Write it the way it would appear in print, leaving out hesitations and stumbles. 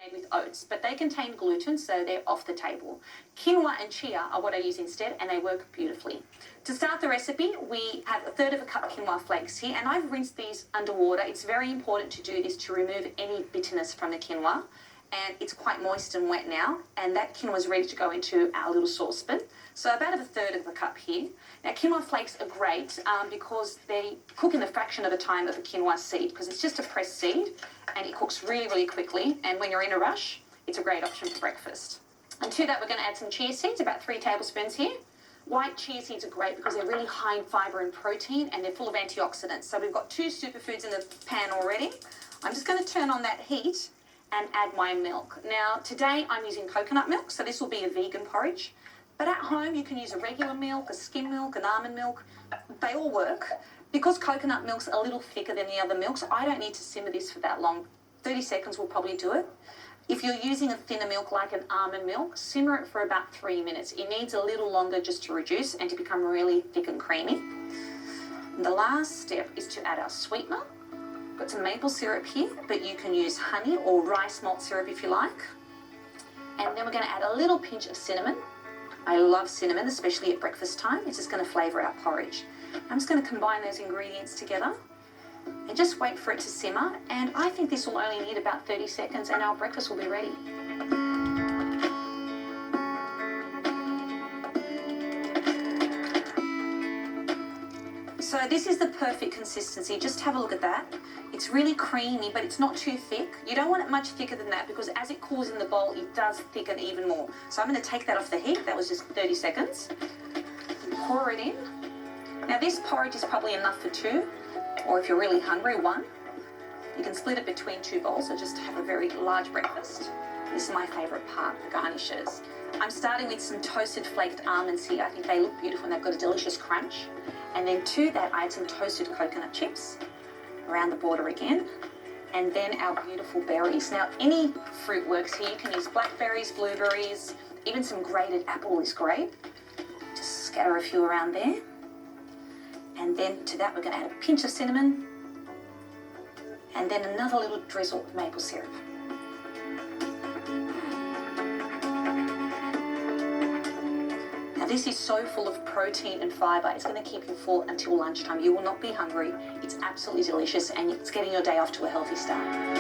made with oats, but they contain gluten, so they're off the table. Quinoa and chia are what I use instead, and they work beautifully. To start the recipe, we have 1/3 of a cup of quinoa flakes here, and I've rinsed these under water. It's very important to do this to remove any bitterness from the quinoa, and it's quite moist and wet now, and that quinoa is ready to go into our little saucepan. So about 1/3 of the cup here. Now quinoa flakes are great because they cook in the fraction of the time of a quinoa seed, because it's just a pressed seed and it cooks really, really quickly, and when you're in a rush, it's a great option for breakfast. And to that, we're going to add some chia seeds, about 3 tablespoons here. White chia seeds are great because they're really high in fibre and protein, and they're full of antioxidants. So we've got 2 superfoods in the pan already. I'm just going to turn on that heat and add my milk. Now, today I'm using coconut milk, so this will be a vegan porridge. But at home, you can use a regular milk, a skim milk, an almond milk. They all work. Because coconut milk's a little thicker than the other milks, I don't need to simmer this for that long. 30 seconds will probably do it. If you're using a thinner milk like an almond milk, simmer it for about 3 minutes. It needs a little longer just to reduce and to become really thick and creamy. And the last step is to add our sweetener. Got some maple syrup here, but you can use honey or rice malt syrup if you like. And then we're going to add a little pinch of cinnamon. I love cinnamon, especially at breakfast time. It's just going to flavour our porridge. I'm just going to combine those ingredients together and just wait for it to simmer. And I think this will only need about 30 seconds and our breakfast will be ready. So this is the perfect consistency. Just have a look at that. It's really creamy, but it's not too thick. You don't want it much thicker than that because as it cools in the bowl, it does thicken even more. So I'm going to take that off the heat. That was just 30 seconds. Pour it in. Now this porridge is probably enough for 2, or if you're really hungry, 1. You can split it between 2 bowls or just have a very large breakfast. This is my favourite part, the garnishes. I'm starting with some toasted flaked almonds here. I think they look beautiful and they've got a delicious crunch. And then to that, I add some toasted coconut chips around the border again. And then our beautiful berries. Now, any fruit works here. You can use blackberries, blueberries, even some grated apple is great. Just scatter a few around there. And then to that, we're going to add a pinch of cinnamon. And then another little drizzle of maple syrup. This is so full of protein and fibre, it's going to keep you full until lunchtime. You will not be hungry. It's absolutely delicious and it's getting your day off to a healthy start.